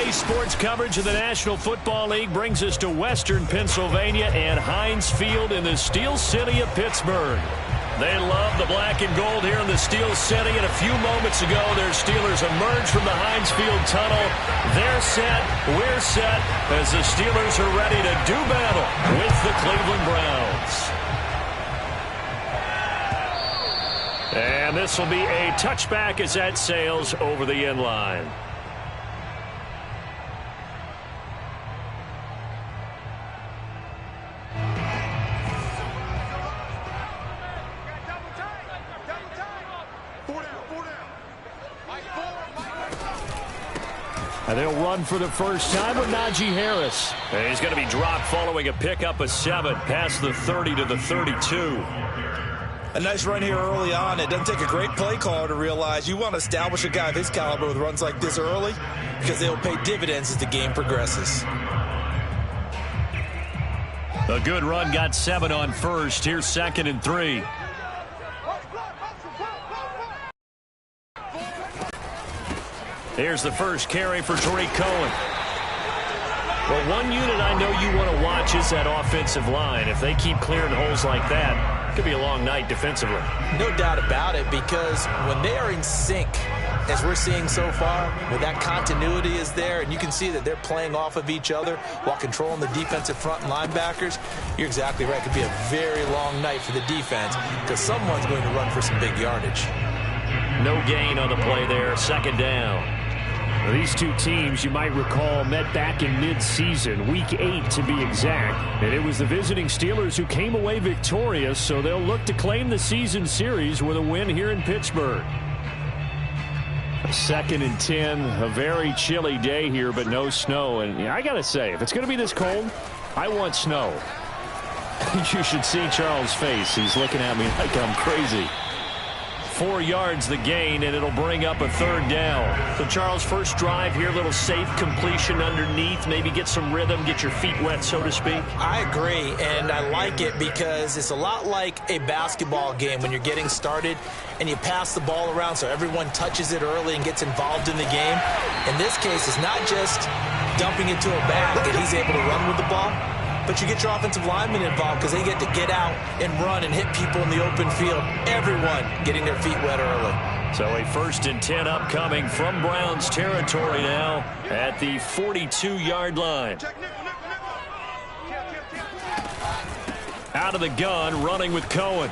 Daily sports coverage of the National Football League brings us to Western Pennsylvania and Heinz Field in the Steel City of Pittsburgh. They love the black and gold here in the Steel City, and a few moments ago their Steelers emerged from the Heinz Field tunnel. They're set, we're set, as the Steelers are ready to do battle with the Cleveland Browns. And this will be a touchback as that sails over the end line. And they'll run for the first time with Najee Harris. And he's going to be dropped following a pickup of 7 past the 30 to the 32. A nice run here early on. It doesn't take a great play caller to realize you want to establish a guy of his caliber with runs like this early, because they'll pay dividends as the game progresses. A good run got 7 on first. Here's 2nd and 3. Here's the first carry for Tariq Cohen. Well, one unit I know you want to watch is that offensive line. If they keep clearing holes like that, it could be a long night defensively. No doubt about it, because when they are in sync, as we're seeing so far, where that continuity is there, and you can see that they're playing off of each other while controlling the defensive front and linebackers, you're exactly right. It could be a very long night for the defense, because someone's going to run for some big yardage. No gain on the play there. 2nd down. These two teams, you might recall, met back in mid-season, Week 8 to be exact. And it was the visiting Steelers who came away victorious, so they'll look to claim the season series with a win here in Pittsburgh. 2nd and 10, a very chilly day here, but no snow. And I got to say, if it's going to be this cold, I want snow. You should see Charles' face. He's looking at me like I'm crazy. 4 yards the gain, and it'll bring up a 3rd down. So, Charles, first drive here, a little safe completion underneath, maybe get some rhythm, get your feet wet, so to speak. I agree, and I like it because it's a lot like a basketball game when you're getting started and you pass the ball around so everyone touches it early and gets involved in the game. In this case, it's not just dumping it to a back and he's able to run with the ball, but you get your offensive linemen involved because they get to get out and run and hit people in the open field. Everyone getting their feet wet early. So a 1st and 10 upcoming from Browns territory now at the 42-yard line. Out of the gun, running with Cohen.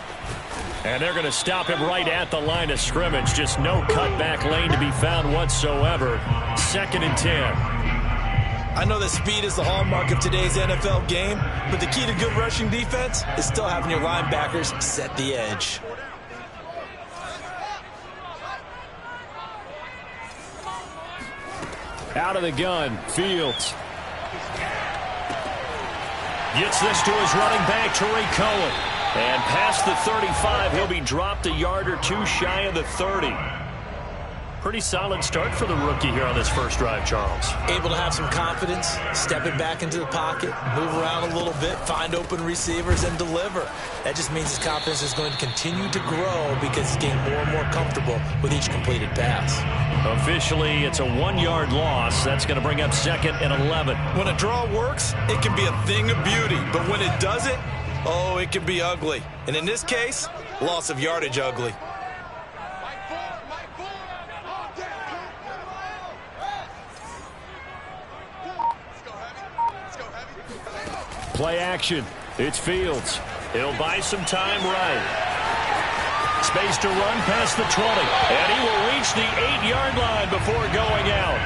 And they're going to stop him right at the line of scrimmage. Just no cutback lane to be found whatsoever. 2nd and 10. I know that speed is the hallmark of today's NFL game, but the key to good rushing defense is still having your linebackers set the edge. Out of the gun, Fields. Gets this to his running back, Tariq Cohen. And past the 35, he'll be dropped a yard or 2 shy of the 30. Pretty solid start for the rookie here on this first drive, Charles. Able to have some confidence, stepping back into the pocket, move around a little bit, find open receivers, and deliver. That just means his confidence is going to continue to grow because he's getting more and more comfortable with each completed pass. Officially, it's a 1-yard loss. That's going to bring up 2nd and 11. When a draw works, it can be a thing of beauty. But when it doesn't, oh, it can be ugly. And in this case, loss of yardage ugly. Play action. It's Fields. He'll buy some time right. Space to run past the 20. And he will reach the 8-yard line before going out.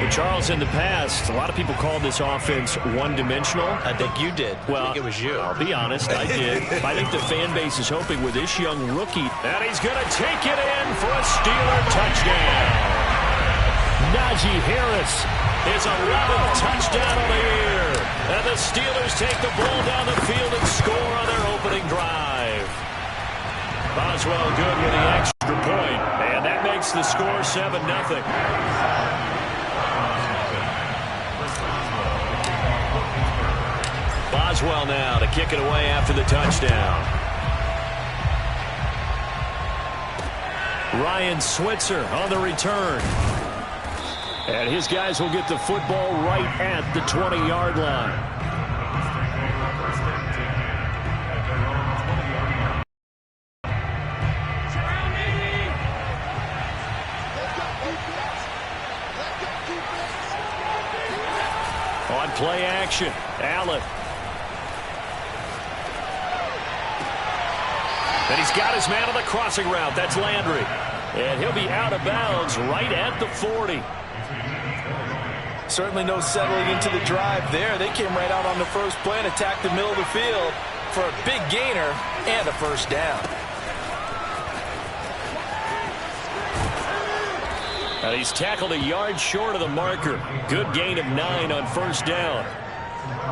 Well, Charles, in the past, a lot of people called this offense one-dimensional. I think you did. Well, I think it was you. I'll be honest, I did. I think the fan base is hoping with this young rookie. And he's going to take it in for a Steeler touchdown. Najee Harris. His 11th touchdown of the year. And the Steelers take the ball down the field and score on their opening drive. Boswell good with the extra point. And that makes the score 7-0. Boswell now to kick it away after the touchdown. Ryan Switzer on the return. And his guys will get the football right at the 20-yard line. On play action, Allen. And he's got his man on the crossing route. That's Landry. And he'll be out of bounds right at the 40. Certainly no settling into the drive there. They came right out on the first play and attacked the middle of the field for a big gainer and a first down. And he's tackled a yard short of the marker. Good gain of 9 on first down.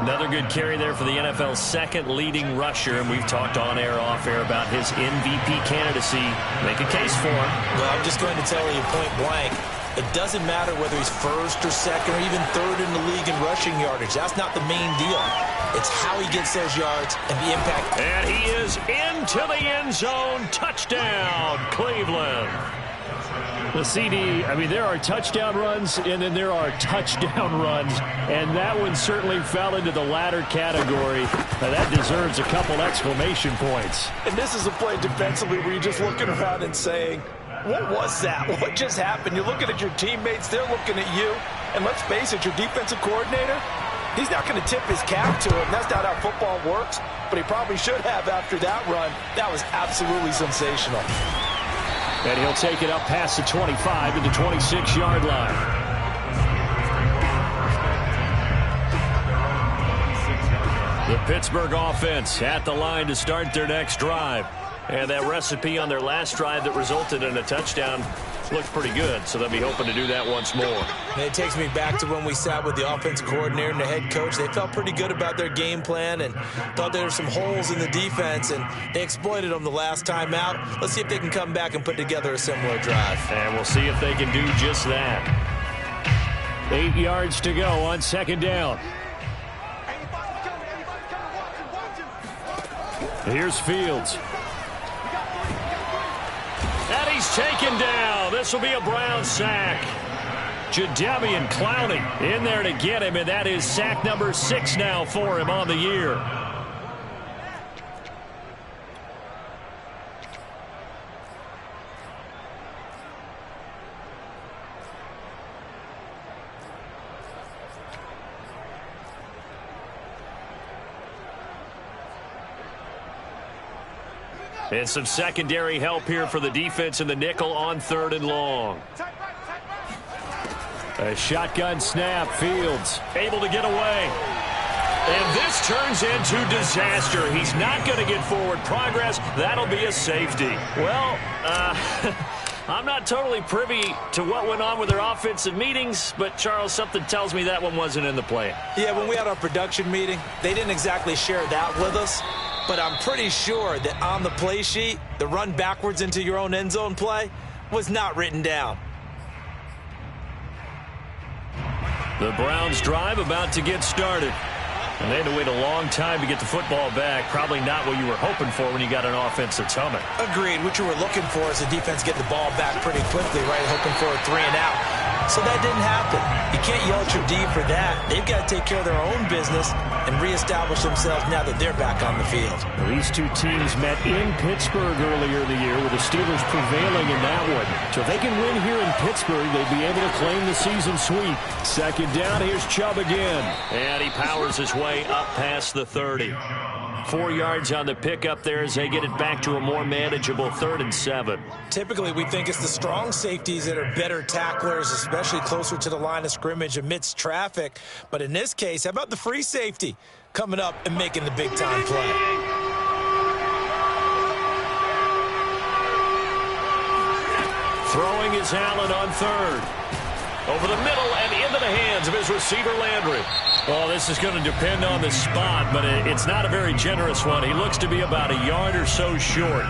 Another good carry there for the NFL's second leading rusher, and we've talked on air, off air about his MVP candidacy. Make a case for him. Well, I'm just going to tell you point blank, it doesn't matter whether he's first or second or even third in the league in rushing yardage. That's not the main deal. It's how he gets those yards and the impact. And he is into the end zone. Touchdown, Cleveland. The CD, I mean, there are touchdown runs, and then there are touchdown runs, and that one certainly fell into the latter category. Now, that deserves a couple exclamation points. And this is a play defensively where you're just looking around and saying, what was that? What just happened? You're looking at your teammates, they're looking at you, and let's face it, your defensive coordinator, he's not going to tip his cap to it. That's not how football works, but he probably should have after that run. That was absolutely sensational. And he'll take it up past the 25 to the 26-yard line. The Pittsburgh offense at the line to start their next drive. And that recipe on their last drive that resulted in a touchdown looked pretty good, so they'll be hoping to do that once more. And it takes me back to when we sat with the offensive coordinator and the head coach. They felt pretty good about their game plan and thought there were some holes in the defense, and they exploited them the last time out. Let's see if they can come back and put together a similar drive. And we'll see if they can do just that. 8 yards to go on second down. Here's Fields. And he's taken down. This will be a Brown sack. Jadeveon Clowney in there to get him, and that is sack number 6 now for him on the year. And some secondary help here for the defense in the nickel on 3rd and long. A shotgun snap. Fields able to get away. And this turns into disaster. He's not going to get forward progress. That'll be a safety. Well, I'm not totally privy to what went on with their offensive meetings, but, Charles, something tells me that one wasn't in the plan. Yeah, when we had our production meeting, they didn't exactly share that with us. But I'm pretty sure that on the play sheet, the run backwards into your own end zone play was not written down. The Browns drive about to get started. And they had to wait a long time to get the football back. Probably not what you were hoping for when you got an offense that's humming. Agreed. What you were looking for is the defense get the ball back pretty quickly, right? Hoping for a 3 and out. So that didn't happen. You can't yell at your D for that. They've got to take care of their own business and reestablish themselves now that they're back on the field. These two teams met in Pittsburgh earlier in the year, with the Steelers prevailing in that one. So if they can win here in Pittsburgh, they'd be able to claim the season sweep. Second down, here's Chubb again. And he powers his way up past the 30. 4 yards on the pickup there as they get it back to a more manageable 3rd and 7. Typically, we think it's the strong safeties that are better tacklers, especially closer to the line of scrimmage amidst traffic. But in this case, how about the free safety coming up and making the big-time play? Throwing is Allen on 3rd. Over the middle and into the hands of his receiver, Landry. Well, this is going to depend on the spot, but it's not a very generous one. He looks to be about a yard or so short.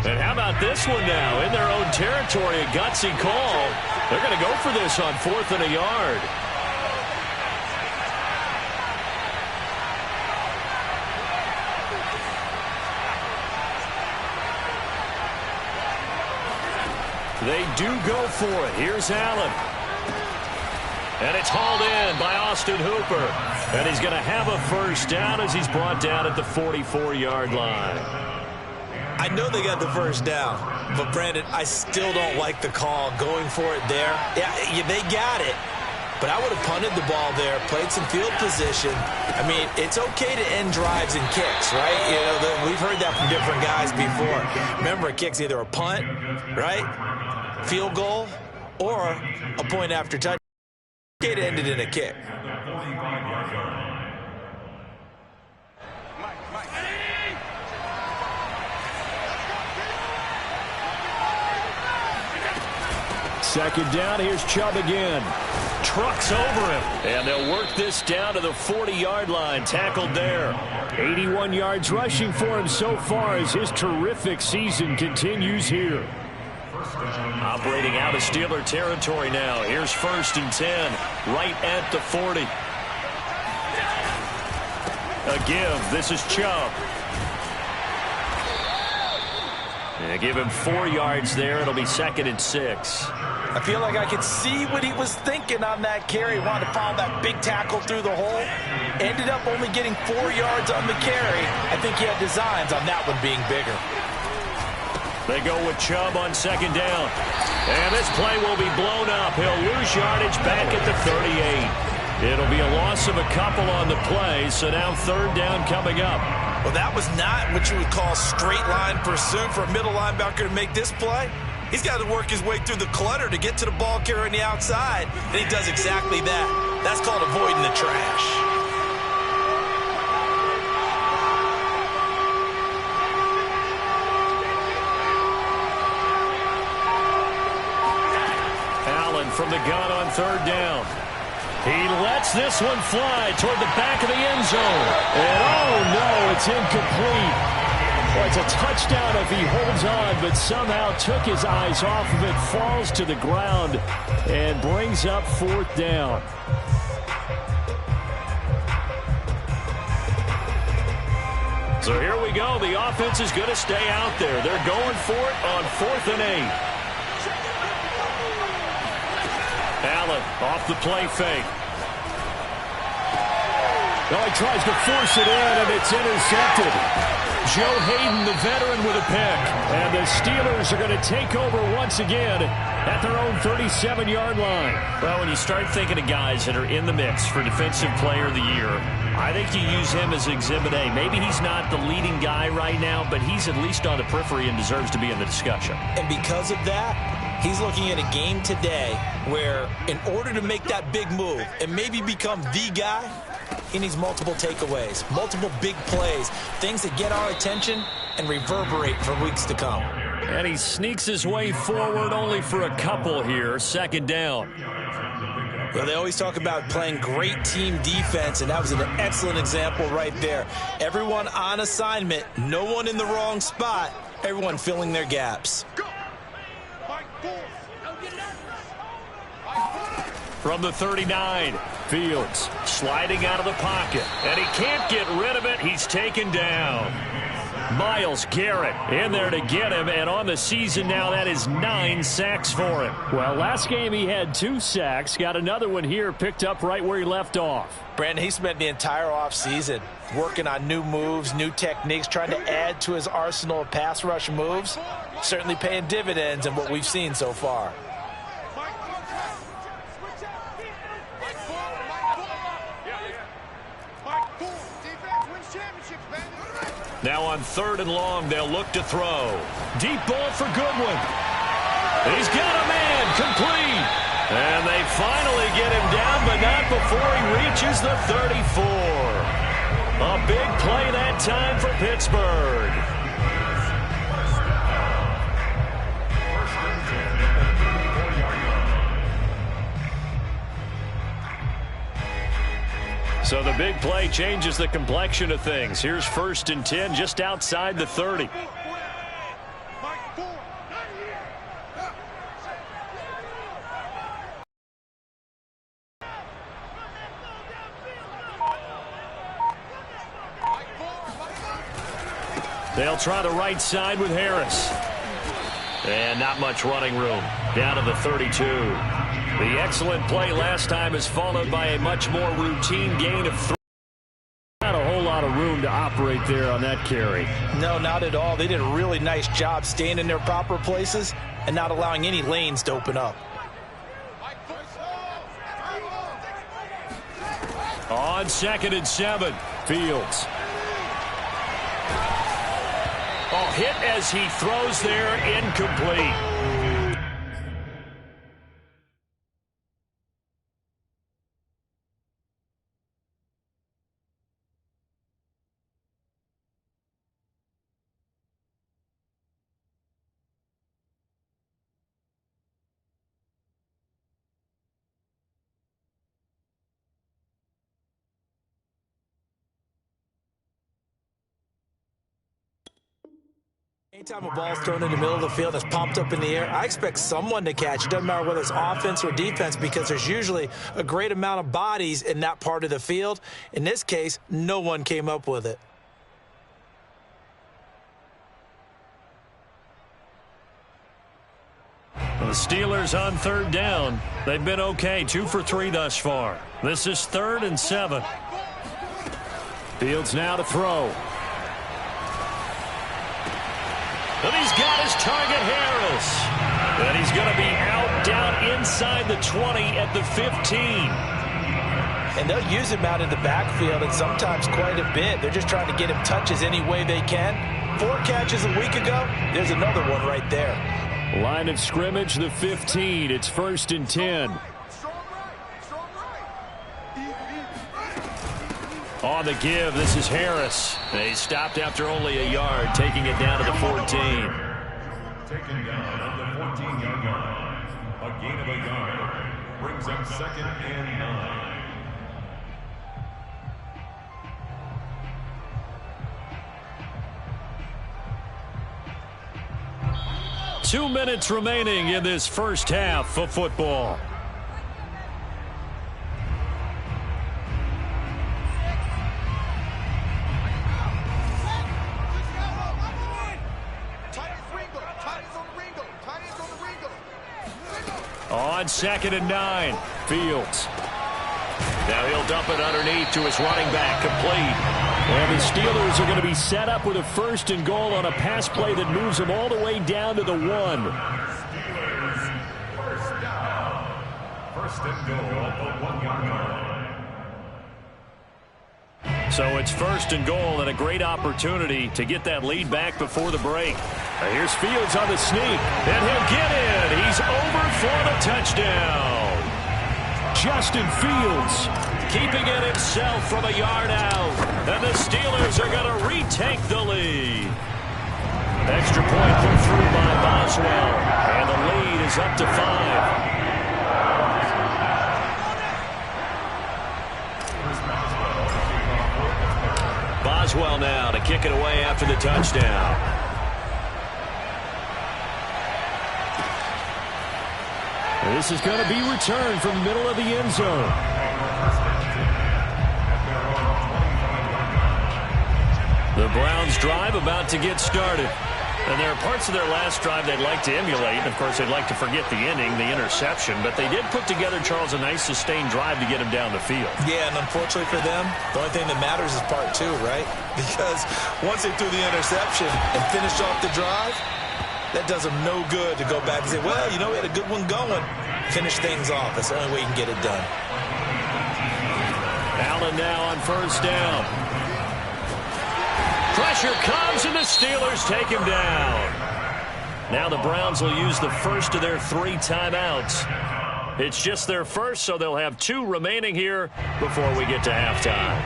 And how about this one now? In their own territory, a gutsy call. They're going to go for this on 4th and a yard. They do go for it. Here's Allen. And it's hauled in by Austin Hooper. And he's going to have a first down as he's brought down at the 44-yard line. I know they got the first down, but Brandon, I still don't like the call going for it there. Yeah, they got it, but I would have punted the ball there, played some field position. I mean, it's okay to end drives and kicks, right? You know, we've heard that from different guys before. Remember, a kick's either a punt, right, field goal, or a point after touchdown. It's okay to end it in a kick. Second down, here's Chubb again. Trucks over him. And they'll work this down to the 40-yard line. Tackled there. 81 yards rushing for him so far as his terrific season continues here. Operating out of Steeler territory now. Here's 1st and 10, right at the 40. A give. This is Chubb. And give him 4 yards there. It'll be 2nd and 6. I feel like I could see what he was thinking on that carry. Wanted to follow that big tackle through the hole. Ended up only getting 4 yards on the carry. I think he had designs on that one being bigger. They go with Chubb on 2nd down. And this play will be blown up. He'll lose yardage back at the 38. It'll be a loss of a couple on the play, so now 3rd down coming up. Well, that was not what you would call straight line pursuit for a middle linebacker to make this play. He's got to work his way through the clutter to get to the ball carrier on the outside, and he does exactly that. That's called avoiding the trash. Allen from the gun on 3rd down. He lets this one fly toward the back of the end zone. And oh no, it's incomplete. Well, it's a touchdown if he holds on, but somehow took his eyes off of it, falls to the ground, and brings up 4th down. So here we go. The offense is going to stay out there. They're going for it on 4th and 8. Allen off the play fake. Oh, he tries to force it in, and it's intercepted. Joe Hayden, the veteran, with a pick. And the Steelers are going to take over once again at their own 37-yard line. Well, when you start thinking of guys that are in the mix for Defensive Player of the Year, I think you use him as Exhibit A. Maybe he's not the leading guy right now, but he's at least on the periphery and deserves to be in the discussion. And because of that, he's looking at a game today where in order to make that big move and maybe become the guy, he needs multiple takeaways, multiple big plays, things that get our attention and reverberate for weeks to come. And he sneaks his way forward only for a couple here. 2nd down. Well, they always talk about playing great team defense, and that was an excellent example right there. Everyone on assignment, no one in the wrong spot, everyone filling their gaps. From the 39, Fields sliding out of the pocket, and he can't get rid of it. He's taken down. Myles Garrett in there to get him, and on the season now, that is 9 sacks for him. Well, last game he had 2 sacks, got another one here, picked up right where he left off. Brandon, he spent the entire offseason working on new moves, new techniques, trying to add to his arsenal of pass rush moves. Certainly paying dividends in what we've seen so far. Now on 3rd and long, they'll look to throw. Deep ball for Goodwin. He's got a man, complete. And they finally get him down, but not before he reaches the 34. A big play that time for Pittsburgh. So the big play changes the complexion of things. Here's 1st and 10 just outside the 30. They'll try the right side with Harris. And not much running room. Down to the 32. The excellent play last time is followed by a much more routine gain of 3. Not a whole lot of room to operate there on that carry. No, not at all. They did a really nice job staying in their proper places and not allowing any lanes to open up. On 2nd and 7, Fields. Oh, hit as he throws there, incomplete. Anytime a ball's thrown in the middle of the field that's popped up in the air, I expect someone to catch. It doesn't matter whether it's offense or defense because there's usually a great amount of bodies in that part of the field. In this case, no one came up with it. The Steelers on 3rd down. They've been okay, 2 for 3 thus far. This is 3rd and 7. Fields now to throw. And he's got his target, Harris. And he's going to be out down inside the 20 at the 15. And they'll use him out in the backfield and sometimes quite a bit. They're just trying to get him touches any way they can. 4 catches a week ago. There's another one right there. Line of scrimmage, the 15. It's 1st and 10. On the give, this is Harris. They stopped after only a yard, taking it down to the 14. Taken down on the 14-yard line. A gain of a yard brings them 2nd and 9. 2 minutes remaining in this first half of football. On 2nd and 9, Fields. Now he'll dump it underneath to his running back, complete. And the Steelers are going to be set up with a 1st and goal on a pass play that moves them all the way down to the 1. Steelers, 1st down. 1st and goal at the 1-yard line. So it's 1st and goal and a great opportunity to get that lead back before the break. Now here's Fields on the sneak, and he'll get in. He's over for the touchdown. Justin Fields keeping it himself from a yard out. And the Steelers are going to retake the lead. Extra point put through by Boswell. And the lead is up to 5. Boswell now to kick it away after the touchdown. This is going to be returned from the middle of the end zone. The Browns drive about to get started. And there are parts of their last drive they'd like to emulate. Of course, they'd like to forget the inning, the interception. But they did put together, Charles, a nice sustained drive to get him down the field. Yeah, and unfortunately for them, the only thing that matters is part 2, right? Because once they threw the interception and finished off the drive, that does them no good to go back and say, well, you know, we had a good one going. Finish things off. That's the only way you can get it done. Allen now on 1st down. Pressure comes, and the Steelers take him down. Now the Browns will use the first of their 3 timeouts. It's just their first, so they'll have 2 remaining here before we get to halftime.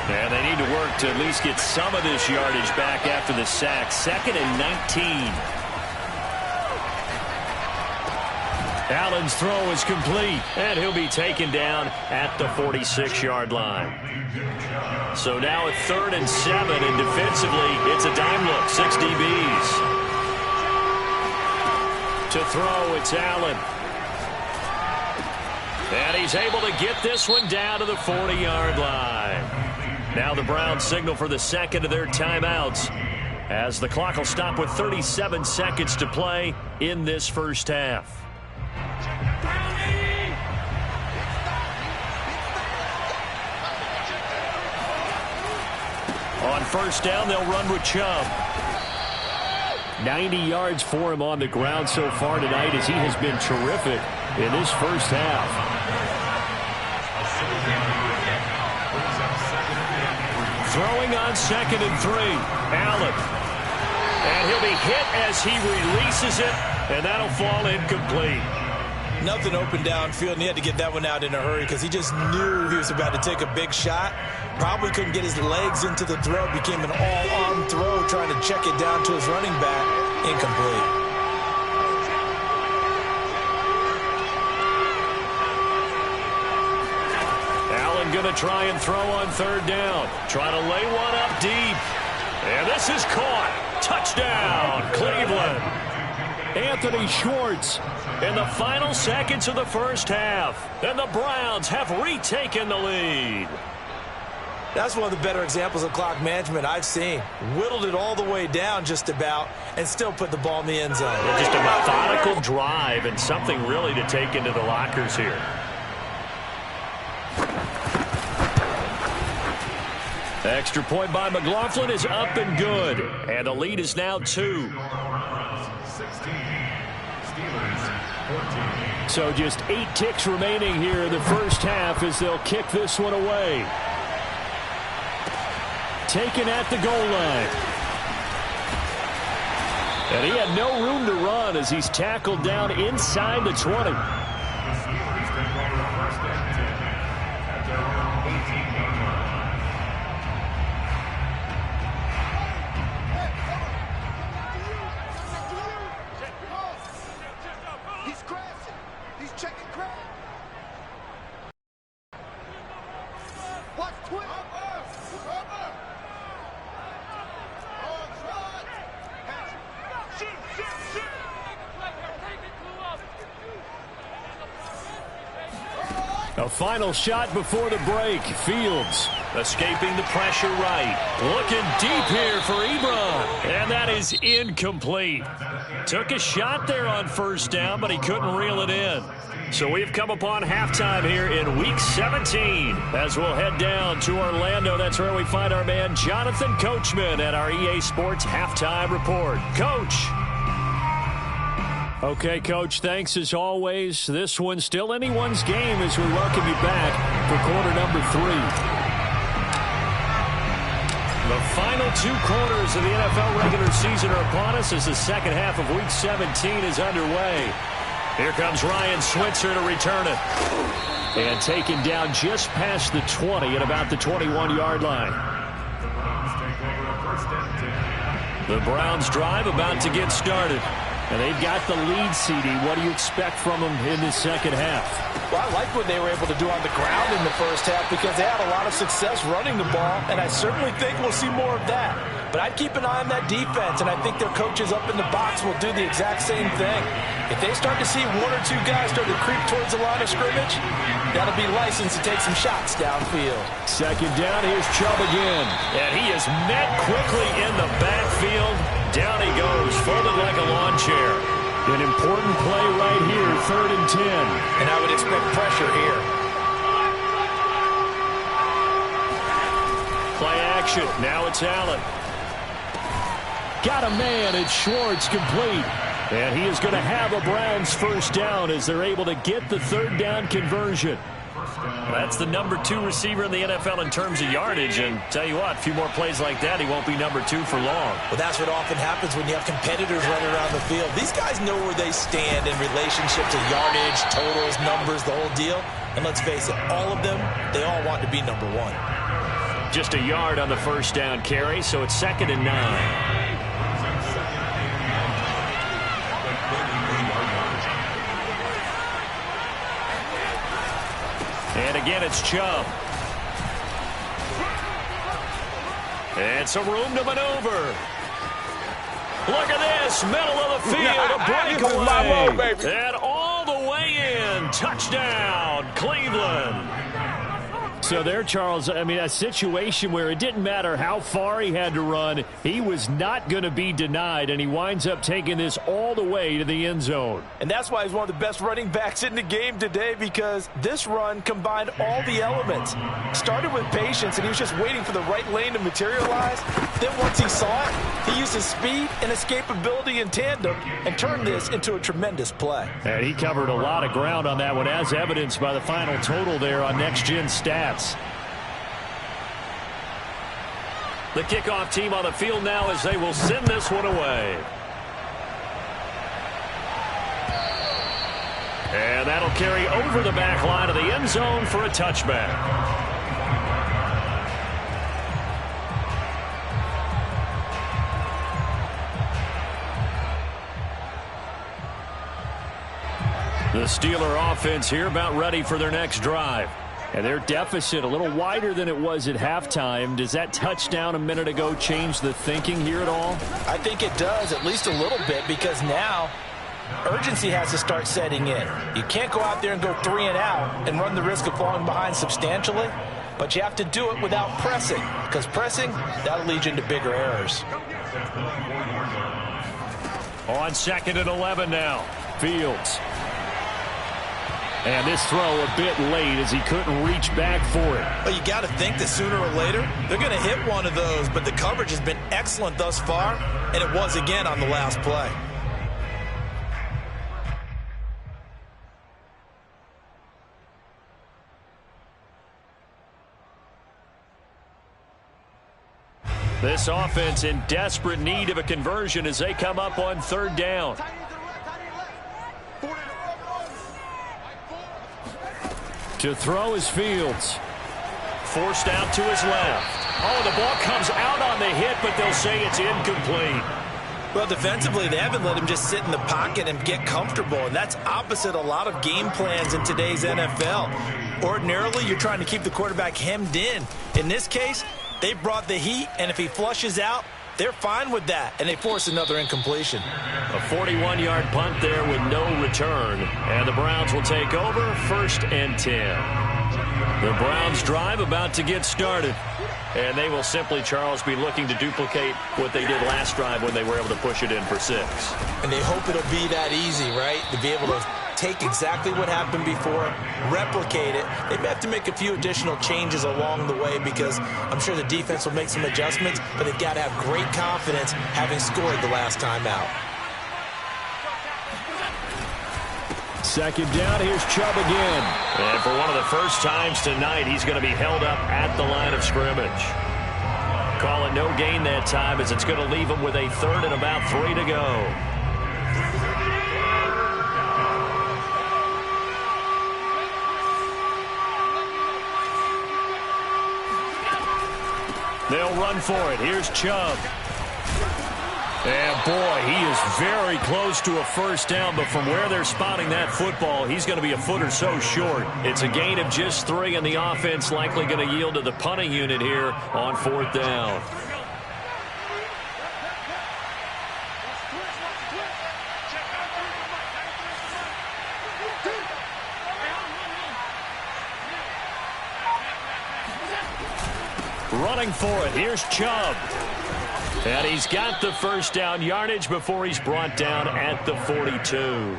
And they need to work to at least get some of this yardage back after the sack. 2nd and 19. Allen's throw is complete, and he'll be taken down at the 46-yard line. So now at 3rd and 7, and defensively, it's a dime look, 6 DBs. To throw, it's Allen. And he's able to get this one down to the 40-yard line. Now the Browns signal for the second of their timeouts. as the clock will stop with 37 seconds to play in this first half. On first down, they'll run with Chubb. 90 yards for him on the ground so far tonight as he has been terrific in this first half. Throwing on 2nd and 3. Allen. And he'll be hit as he releases it, and that'll fall incomplete. Nothing open downfield, and he had to get that one out in a hurry because he just knew he was about to take a big shot. Probably couldn't get his legs into the throw. Became an all-arm throw trying to check it down to his running back. Incomplete. Allen going to try and throw on 3rd down. Trying to lay one up deep. And this is caught. Touchdown, Cleveland. Anthony Schwartz in the final seconds of the first half. And the Browns have retaken the lead. That's one of the better examples of clock management I've seen. Whittled it all the way down just about and still put the ball in the end zone. Just a methodical drive and something really to take into the lockers here. Extra point by McLaughlin is up and good. And the lead is now 2. So just 8 ticks remaining here in the first half as they'll kick this one away. Taken at the goal line. And he had no room to run as he's tackled down inside the 20. A final shot before the break. Fields escaping the pressure right. Looking deep here for Ebron. And that is incomplete. Took a shot there on first down, but he couldn't reel it in. So we've come upon halftime here in Week 17. As we'll head down to Orlando, that's where we find our man Jonathan Coachman at our EA Sports Halftime Report. Coach. Okay, Coach, thanks as always. This one's still anyone's game as we welcome you back for quarter number 3. The final 2 quarters of the NFL regular season are upon us as the second half of Week 17 is underway. Here comes Ryan Switzer to return it. And taken down just past the 20 at about the 21-yard line. The Browns drive about to get started. And they've got the lead, CD. What do you expect from them in the second half? Well, I like what they were able to do on the ground in the first half because they had a lot of success running the ball, and I certainly think we'll see more of that. But I'd keep an eye on that defense, and I think their coaches up in the box will do the exact same thing. If they start to see 1 or 2 guys start to creep towards the line of scrimmage, that'll be license to take some shots downfield. Second down, here's Chubb again. And he is met quickly in the backfield. Down he goes, folded like a lawn chair. An important play right here, 3rd and 10. And I would expect pressure here. Play action. Now it's Allen. Got a man. It's Schwartz, complete. And he is going to have a Browns first down as they're able to get the 3rd down conversion. That's the number 2 receiver in the NFL in terms of yardage. And tell you what, a few more plays like that, he won't be number 2 for long. Well, that's what often happens when you have competitors running around the field. These guys know where they stand in relationship to yardage, totals, numbers, the whole deal. And let's face it, all of them, they all want to be number 1. Just a yard on the first down carry, so it's 2nd and 9. And again, it's Chubb. And some room to maneuver. Look at this, middle of the field, a breakaway. And all the way in, touchdown, Cleveland. So there, Charles, I mean, a situation where it didn't matter how far he had to run, he was not going to be denied, and he winds up taking this all the way to the end zone. And that's why he's one of the best running backs in the game today, because this run combined all the elements. Started with patience, and he was just waiting for the right lane to materialize. Then once he saw it, he used his speed and escapability in tandem and turned this into a tremendous play. And he covered a lot of ground on that one, as evidenced by the final total there on Next Gen Stats. The kickoff team on the field now as they will send this one away. And that'll carry over the back line of the end zone for a touchback. The Steeler offense here about ready for their next drive. And their deficit a little wider than it was at halftime. Does that touchdown a minute ago change the thinking here at all? I think it does, at least a little bit, because now urgency has to start setting in. You can't go out there and go 3 and out and run the risk of falling behind substantially, but you have to do it without pressing, because pressing, that'll lead you into bigger errors. On 2nd and 11 now, Fields. And this throw a bit late as he couldn't reach back for it. Well, you got to think that sooner or later they're going to hit one of those, but the coverage has been excellent thus far, and it was again on the last play. This offense in desperate need of a conversion as they come up on 3rd down. To throw is Fields. Forced out to his left. Oh, the ball comes out on the hit, but they'll say it's incomplete. Well, defensively, they haven't let him just sit in the pocket and get comfortable, and that's opposite a lot of game plans in today's NFL. Ordinarily, you're trying to keep the quarterback hemmed in. In this case, they brought the heat, and if he flushes out, they're fine with that, and they force another incompletion. A 41-yard punt there with no return, and the Browns will take over 1st and 10. The Browns drive about to get started, and they will simply, Charles, be looking to duplicate what they did last drive when they were able to push it in for 6. And they hope it'll be that easy, right, to be able to take exactly what happened before, replicate it. They may have to make a few additional changes along the way because I'm sure the defense will make some adjustments, but they've got to have great confidence having scored the last time out. 2nd down, here's Chubb again. And for one of the first times tonight, he's going to be held up at the line of scrimmage. Call it no gain that time as it's going to leave him with a 3rd and about 3 to go. They'll run for it. Here's Chubb. And, boy, he is very close to a 1st down, but from where they're spotting that football, he's going to be a foot or so short. It's a gain of just 3, and the offense likely going to yield to the punting unit here on 4th down. Running for it. Here's Chubb. And he's got the 1st down yardage before he's brought down at the 42.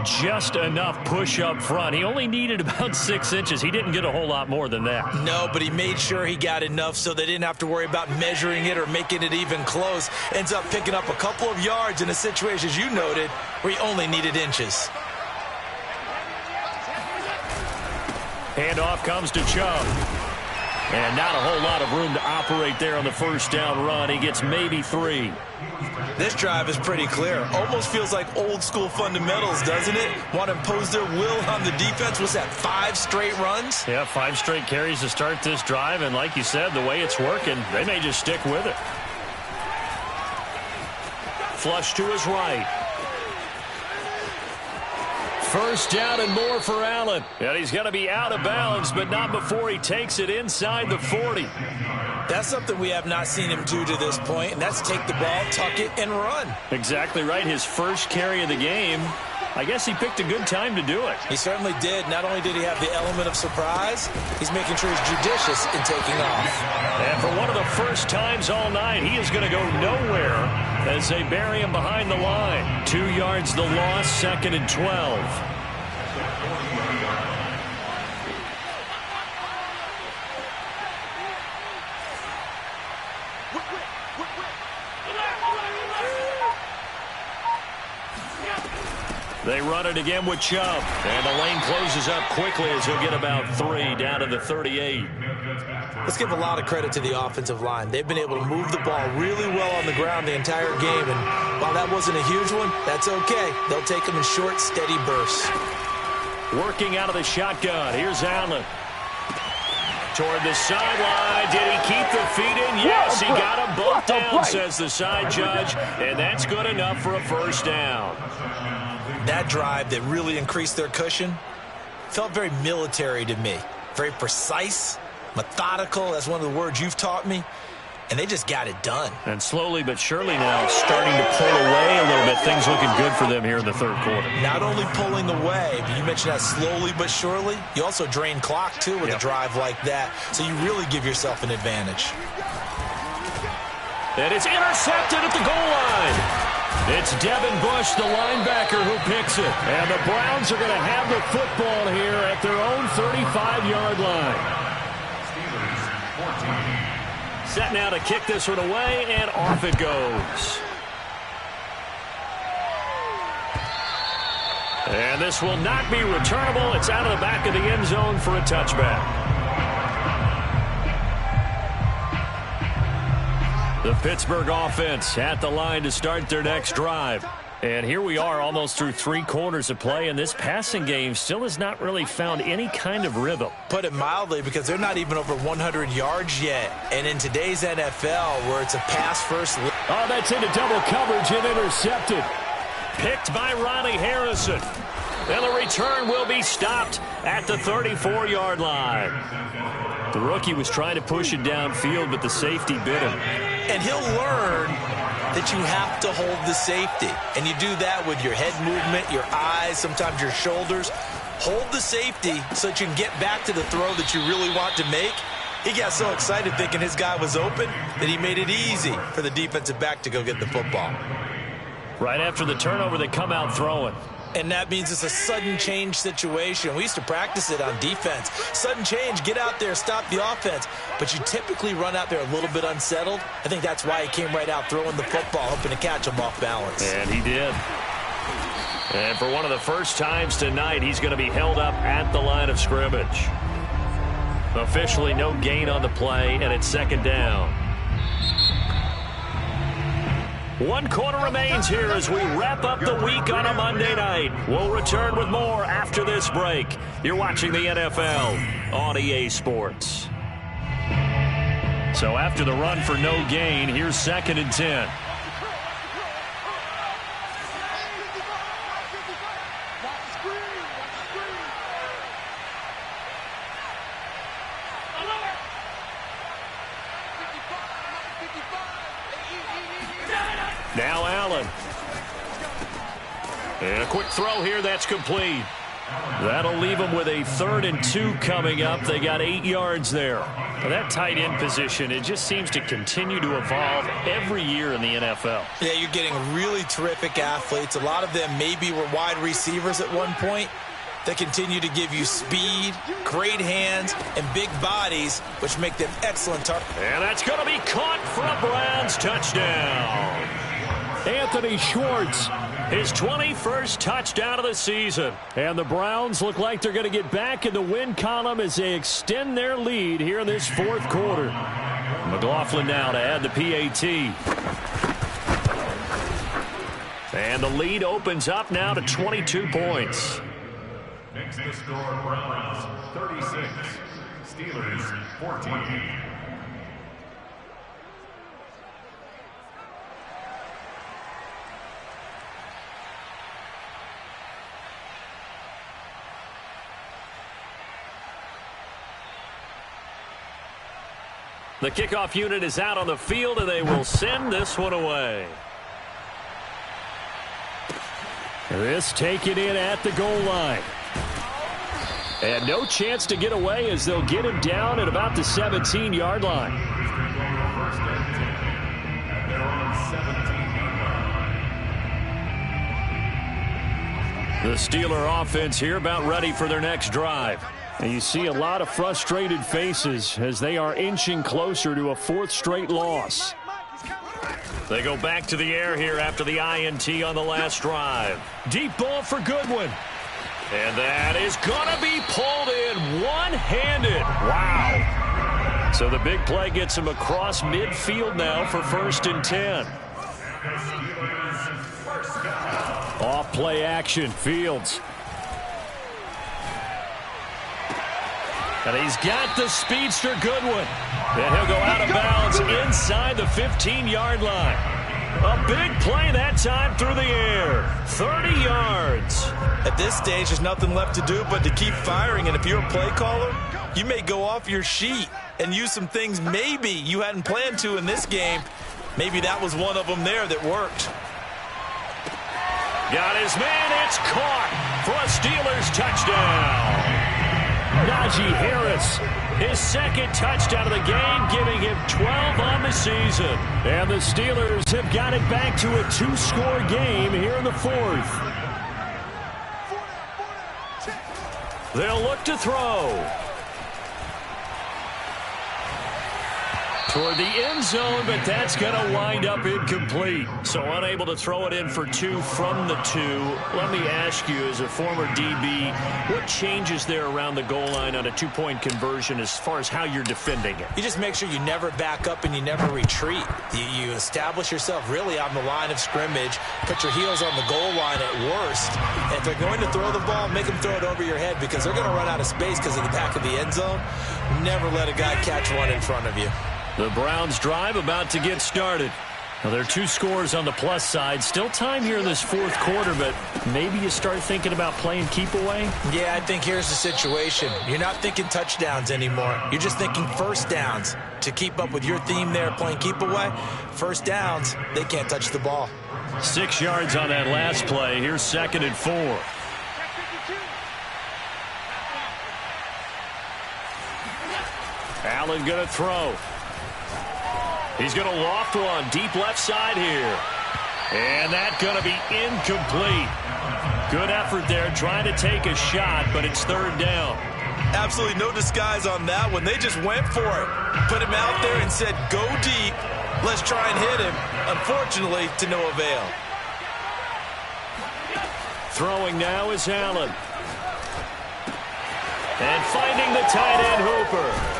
Just enough push up front. He only needed about 6 inches. He didn't get a whole lot more than that. No, but he made sure he got enough so they didn't have to worry about measuring it or making it even close. Ends up picking up a couple of yards in a situation, as you noted, where he only needed inches. Handoff comes to Chubb. And not a whole lot of room to operate there on the 1st down run. He gets maybe 3. This drive is pretty clear. Almost feels like old school fundamentals, doesn't it? Want to impose their will on the defense. Was that 5 straight runs? Yeah, 5 straight carries to start this drive. And like you said, the way it's working, they may just stick with it. Flush to his right. 1st down and more for Allen. And he's going to be out of bounds, but not before he takes it inside the 40. That's something we have not seen him do to this point, and that's take the ball, tuck it, and run. Exactly right. His first carry of the game, I guess he picked a good time to do it. He certainly did. Not only did he have the element of surprise, he's making sure he's judicious in taking off. And for one of the first times all night, he is going to go nowhere as they bury him behind the line. 2 yards the loss, 2nd and 12. They run it again with Chubb. And the lane closes up quickly as he'll get about 3 down to the 38. Let's give a lot of credit to the offensive line. They've been able to move the ball really well on the ground the entire game. And while that wasn't a huge one, that's okay. They'll take them in short, steady bursts. Working out of the shotgun. Here's Allen. Toward the sideline. Did he keep the feet in? Yes, he got them both down, says the side judge. And that's good enough for a first down. That drive that really increased their cushion felt very military to me. Very precise, methodical. That's one of the words you've taught me. And they just got it done. And slowly but surely now starting to pull away a little bit. Things looking good for them here in the third quarter. Not only pulling away, but you mentioned that slowly but surely. You also drain clock, too, with a drive like that. So you really give yourself an advantage. And it's intercepted at the goal line. It's Devin Bush, the linebacker, who picks it. And the Browns are going to have the football here at their own 35-yard line. Set now to kick this one away, and off it goes. And this will not be returnable. It's out of the back of the end zone for a touchback. The Pittsburgh offense at the line to start their next drive. And here we are almost through 3 quarters of play, and this passing game still has not really found any kind of rhythm. Put it mildly, because they're not even over 100 yards yet. And in today's NFL, where it's a pass-first... Oh, that's into double coverage and intercepted. Picked by Ronnie Harrison. And the return will be stopped at the 34-yard line. The rookie was trying to push it downfield, but the safety bit him. And he'll learn that you have to hold the safety. And you do that with your head movement, your eyes, sometimes your shoulders. Hold the safety so that you can get back to the throw that you really want to make. He got so excited thinking his guy was open that he made it easy for the defensive back to go get the football. Right after the turnover, they come out throwing. And that means it's a sudden change situation. We used to practice it on defense. Sudden change, get out there, stop the offense. But you typically run out there a little bit unsettled. I think that's why he came right out throwing the football, hoping to catch him off balance. And he did. And for one of the first times tonight, he's going to be held up at the line of scrimmage. Officially no gain on the play, and it's 2nd down. 1 quarter remains here as we wrap up the week on a Monday night. We'll return with more after this break. You're watching the NFL on EA Sports. So after the run for no gain, here's 2nd and 10. Now Allen. And a quick throw here, that's complete. That'll leave them with a 3rd and 2 coming up. They got 8 yards there. Now that tight end position, it just seems to continue to evolve every year in the NFL. Yeah, you're getting really terrific athletes. A lot of them maybe were wide receivers at one point. They continue to give you speed, great hands, and big bodies, which make them excellent targets. And that's going to be caught for a Browns touchdown. Anthony Schwartz, his 21st touchdown of the season. And the Browns look like they're going to get back in the win column as they extend their lead here in this 4th quarter. McLaughlin now to add the PAT. And the lead opens up now to 22 points. Makes the score Browns 36, Steelers 14. The kickoff unit is out on the field, and they will send this one away. This taken in at the goal line. And no chance to get away as they'll get him down at about the 17-yard line. The Steeler offense here about ready for their next drive. And you see a lot of frustrated faces as they are inching closer to a fourth straight loss. They go back to the air here after the INT on the last drive. Deep ball for Goodwin. And that is going to be pulled in one-handed. Wow. So the big play gets him across midfield now for 1st and 10. Off play action, Fields. And he's got the speedster Goodwin. And he'll go out of bounds inside the 15-yard line. A big play that time through the air. 30 yards. At this stage, there's nothing left to do but to keep firing. And if you're a play caller, you may go off your sheet and use some things maybe you hadn't planned to in this game. Maybe that was one of them there that worked. Got his man. It's caught for a Steelers touchdown. Najee Harris, his second touchdown of the game, giving him 12 on the season. And the Steelers have got it back to a 2-score game here in the 4th. They'll look to throw. Toward the end zone, but that's going to wind up incomplete. So unable to throw it in for 2 from the 2. Let me ask you, as a former DB, what changes there around the goal line on a 2-point conversion as far as how you're defending it? You just make sure you never back up and you never retreat. You establish yourself really on the line of scrimmage, put your heels on the goal line at worst. And if they're going to throw the ball, make them throw it over your head because they're going to run out of space because of the back of the end zone. Never let a guy catch one in front of you. The Browns drive about to get started. Now, there are 2 scores on the plus side. Still time here in this 4th quarter, but maybe you start thinking about playing keep away? Yeah, I think here's the situation. You're not thinking touchdowns anymore. You're just thinking first downs. To keep up with your theme there, playing keep away, first downs, they can't touch the ball. 6 yards on that last play. Here's 2nd and 4. Allen going to throw. He's going to loft one deep left side here. And that's going to be incomplete. Good effort there trying to take a shot, but it's 3rd down. Absolutely no disguise on that one. They just went for it. Put him out there and said, go deep. Let's try and hit him. Unfortunately, to no avail. Throwing now is Allen. And finding the tight end Hooper.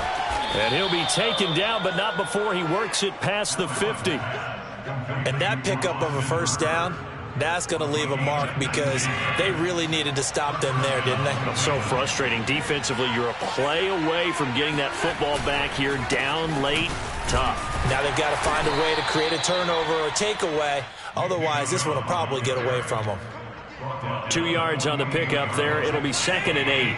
And he'll be taken down, but not before he works it past the 50. And that pickup of a first down, that's going to leave a mark because they really needed to stop them there, didn't they? So frustrating. Defensively, you're a play away from getting that football back here down late. Tough. Now they've got to find a way to create a turnover or takeaway. Otherwise, this one will probably get away from them. 2 yards on the pickup there. It'll be 2nd and 8.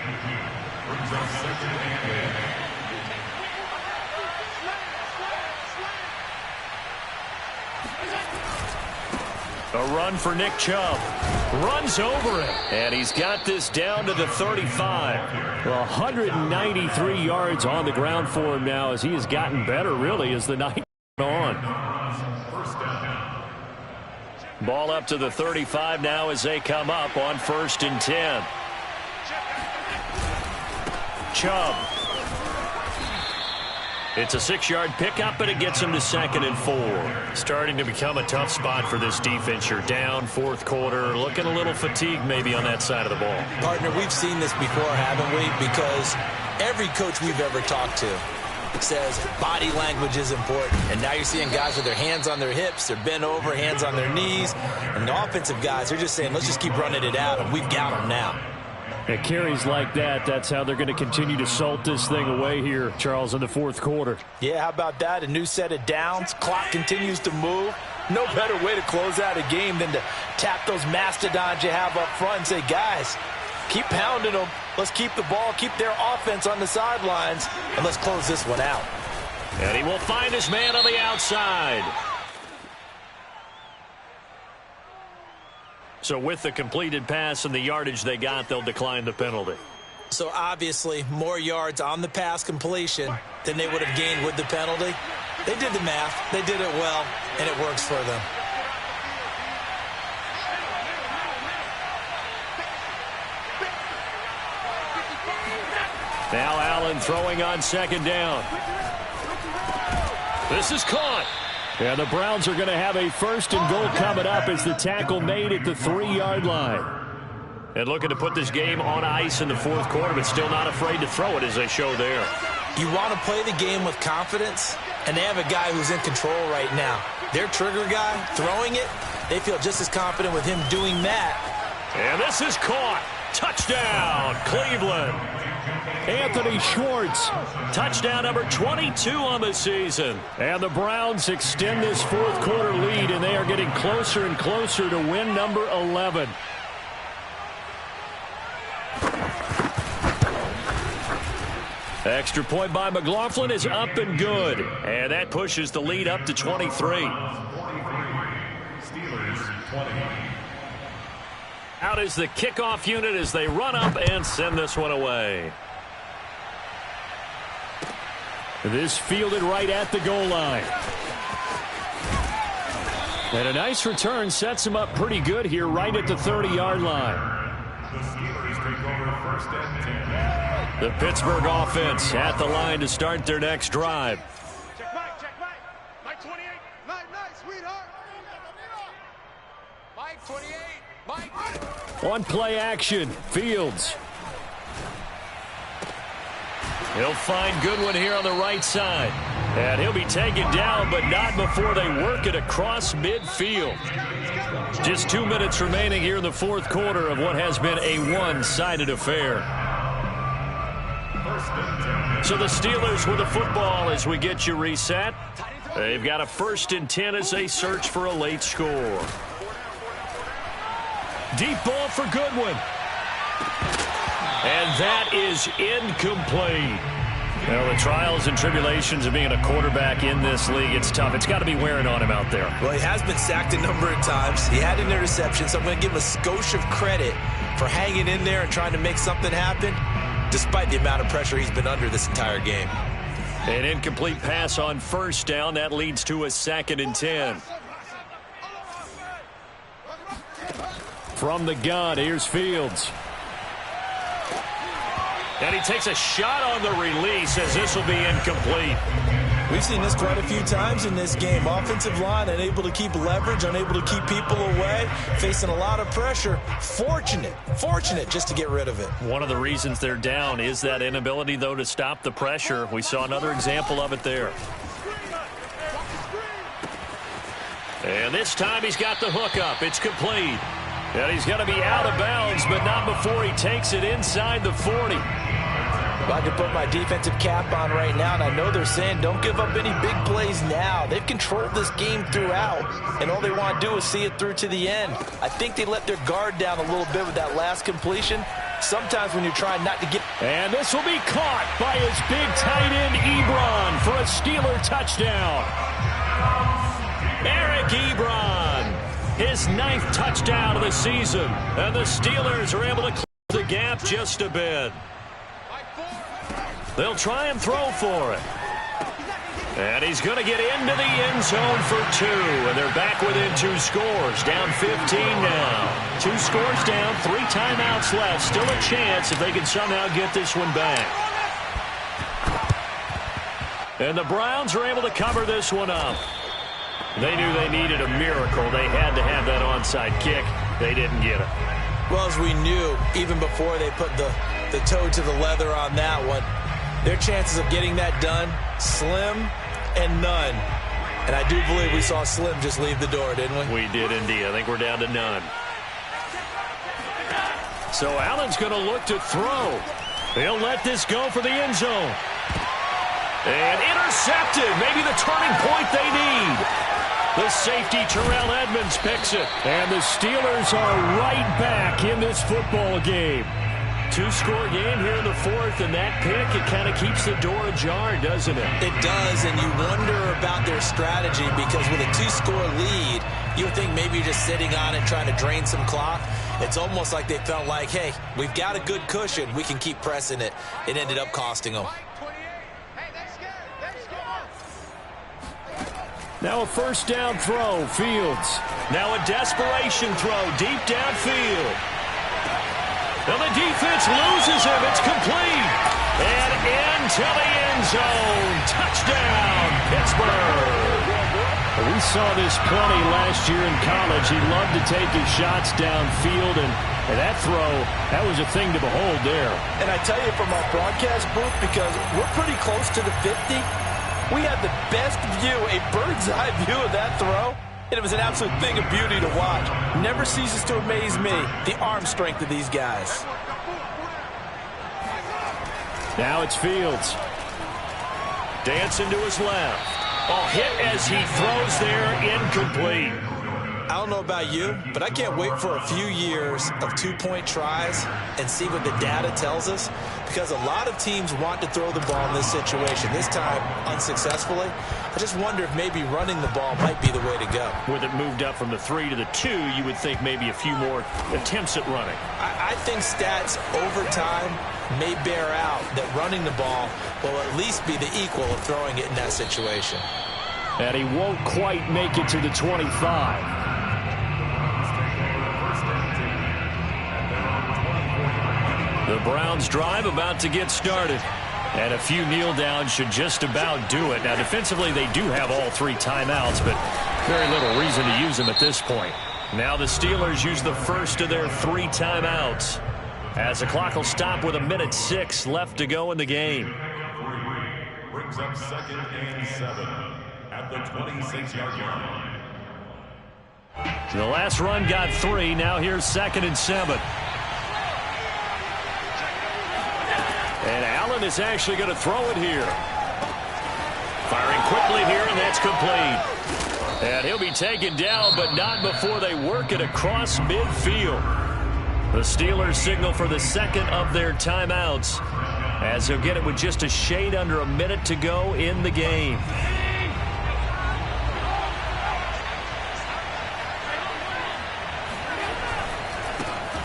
A run for Nick Chubb. Runs over it. And he's got this down to the 35. Well, 193 yards on the ground for him now as he has gotten better, really, as the night went on. Ball up to the 35 now as they come up on 1st and 10. Chubb. It's a 6-yard pickup, but it gets him to 2nd and 4. Starting to become a tough spot for this defense. You're down 4th quarter, looking a little fatigued maybe on that side of the ball. Partner, we've seen this before, haven't we? Because every coach we've ever talked to says body language is important. And now you're seeing guys with their hands on their hips, they're bent over, hands on their knees. And the offensive guys, they're just saying, let's just keep running it out, and we've got them now. It carries like that. That's how they're going to continue to salt this thing away here, Charles, in the 4th quarter. Yeah, how about that? A new set of downs. Clock continues to move. No better way to close out a game than to tap those mastodons you have up front and say, guys, keep pounding them. Let's keep the ball, keep their offense on the sidelines, and let's close this one out. And he will find his man on the outside. So with the completed pass and the yardage they got, they'll decline the penalty. So obviously more yards on the pass completion than they would have gained with the penalty. They did the math. They did it well, and it works for them. Now Allen throwing on second down. This is caught. And the Browns are going to have a 1st and goal coming up as the tackle made at the 3-yard line. And looking to put this game on ice in the 4th quarter, but still not afraid to throw it as they show there. You want to play the game with confidence, and they have a guy who's in control right now. Their trigger guy throwing it, they feel just as confident with him doing that. And this is caught. Touchdown, Cleveland. Anthony Schwartz, touchdown number 22 on the season. And the Browns extend this 4th quarter lead, and they are getting closer and closer to win number 11. Extra point by McLaughlin is up and good. And that pushes the lead up to 23. Steelers 20. Out is the kickoff unit as they run up and send this one away. This fielded right at the goal line. And a nice return sets him up pretty good here right at the 30-yard line. The Steelers take over 1st and 10. The Pittsburgh offense at the line to start their next drive. Check Mike. Mike 28. Nice, sweetheart. Mike 28. Mike. On play action, Fields. He'll find Goodwin here on the right side. And he'll be taken down, but not before they work it across midfield. Just 2 minutes remaining here in the 4th quarter of what has been a one-sided affair. So the Steelers with the football as we get you reset. They've got a 1st and 10 as they search for a late score. Deep ball for Goodwin. And that is incomplete. Well, the trials and tribulations of being a quarterback in this league, it's tough. It's got to be wearing on him out there. Well, he has been sacked a number of times. He had an interception, so I'm going to give him a skosh of credit for hanging in there and trying to make something happen, despite the amount of pressure he's been under this entire game. An incomplete pass on 1st down. That leads to a 2nd and 10. From the gun, here's Fields. And he takes a shot on the release as this will be incomplete. We've seen this quite a few times in this game. Offensive line unable to keep leverage, unable to keep people away, facing a lot of pressure. Fortunate just to get rid of it. One of the reasons they're down is that inability, though, to stop the pressure. We saw another example of it there. And this time he's got the hook up. It's complete. And he's going to be out of bounds, but not before he takes it inside the 40. About to put my defensive cap on right now, and I know they're saying don't give up any big plays now. They've controlled this game throughout, and all they want to do is see it through to the end. I think they let their guard down a little bit with that last completion. Sometimes when you're trying not to get... And this will be caught by his big tight end, Ebron, for a Steeler touchdown. Eric Ebron, his 9th touchdown of the season, and the Steelers are able to close the gap just a bit. They'll try and throw for it. And he's going to get into the end zone for 2. And they're back within 2 scores. Down 15 now. 2 scores down, 3 timeouts left. Still a chance if they can somehow get this one back. And the Browns are able to cover this one up. They knew they needed a miracle. They had to have that onside kick. They didn't get it. Well, as we knew, even before they put the toe to the leather on that one, their chances of getting that done, slim and none. And I do believe we saw Slim just leave the door, didn't we? We did indeed. I think we're down to none. So Allen's going to look to throw. He'll let this go for the end zone. And intercepted. Maybe the turning point they need. The safety, Terrell Edmonds, picks it. And the Steelers are right back in this football game. two-score game here in the fourth, and that pick, it kind of keeps the door ajar, doesn't it? It does, and you wonder about their strategy because with a two-score lead, you would think maybe you're just sitting on it trying to drain some clock. It's almost like they felt like, hey, we've got a good cushion. We can keep pressing it. It ended up costing them. Now a first down throw, Fields. Now a desperation throw deep downfield. And the defense loses him. It's complete. And into the end zone. Touchdown, Pittsburgh. We saw this plenty last year in college. He loved to take his shots downfield, and that throw, that was a thing to behold there. And I tell you from our broadcast booth, because we're pretty close to the 50, we had the best view, a bird's-eye view of that throw, and it was an absolute thing of beauty to watch. Never ceases to amaze me, the arm strength of these guys. Now it's Fields. Dancing to his left. Oh, hit as he throws there, incomplete. I don't know about you, but I can't wait for a few years of two-point tries and see what the data tells us, because a lot of teams want to throw the ball in this situation. This time, unsuccessfully. I just wonder if maybe running the ball might be the way to go. With it moved up from the 3 to the 2, you would think maybe a few more attempts at running. I think stats over time may bear out that running the ball will at least be the equal of throwing it in that situation. And he won't quite make it to the 25. The Browns drive about to get started. And a few kneel downs should just about do it. Now, defensively, they do have all 3 timeouts, but very little reason to use them at this point. Now the Steelers use the first of their 3 timeouts, as the clock will stop with 1:06 left to go in the game. Brings up 2nd and 7 at the 26-yard line. The last run got 3. Now here's 2nd and 7. And Allen is actually going to throw it here. Firing quickly here, and that's complete. And he'll be taken down, but not before they work it across midfield. The Steelers signal for the second of their timeouts, as they'll get it with just a shade under a minute to go in the game.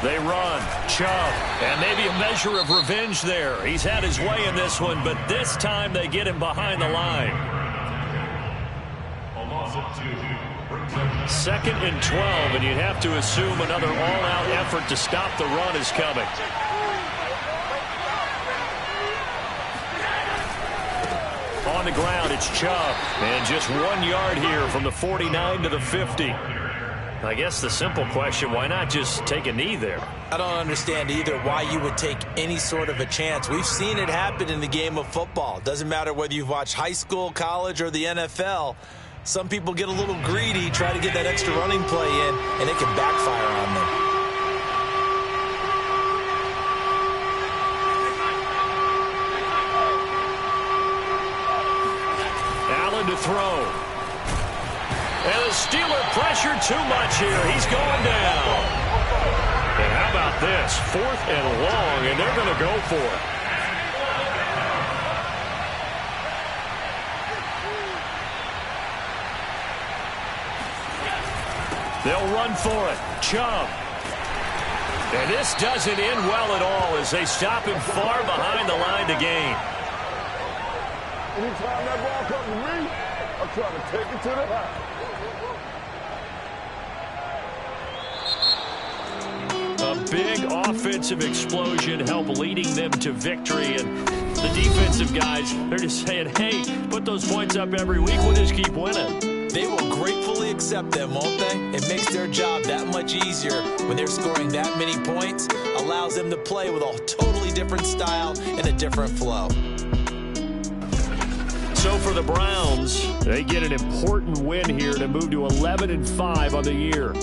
They run. Chubb. And maybe a measure of revenge there. He's had his way in this one, but this time they get him behind the line. 2nd and 12, and you'd have to assume another all-out effort to stop the run is coming. On the ground, it's Chubb. And just 1 yard here from the 49 to the 50. I guess the simple question, why not just take a knee there? I don't understand either why you would take any sort of a chance. We've seen it happen in the game of football. Doesn't matter whether you've watched high school, college, or the NFL. Some people get a little greedy, try to get that extra running play in, and it can backfire on them. Allen to throw. And the Steeler pressure too much here. He's going down. And how about this? 4th and long, and they're going to go for it. They'll run for it. Chubb. And this doesn't end well at all as they stop him far behind the line to gain. Anytime that ball comes to me, I'm trying to take it to the house. A big offensive explosion helped leading them to victory, and the defensive guys, they're just saying, hey, put those points up every week, we'll just keep winning. They will gratefully accept them, won't they? It makes their job that much easier when they're scoring that many points, allows them to play with a totally different style and a different flow. So for the Browns, they get an important win here to move to 11-5 on the year.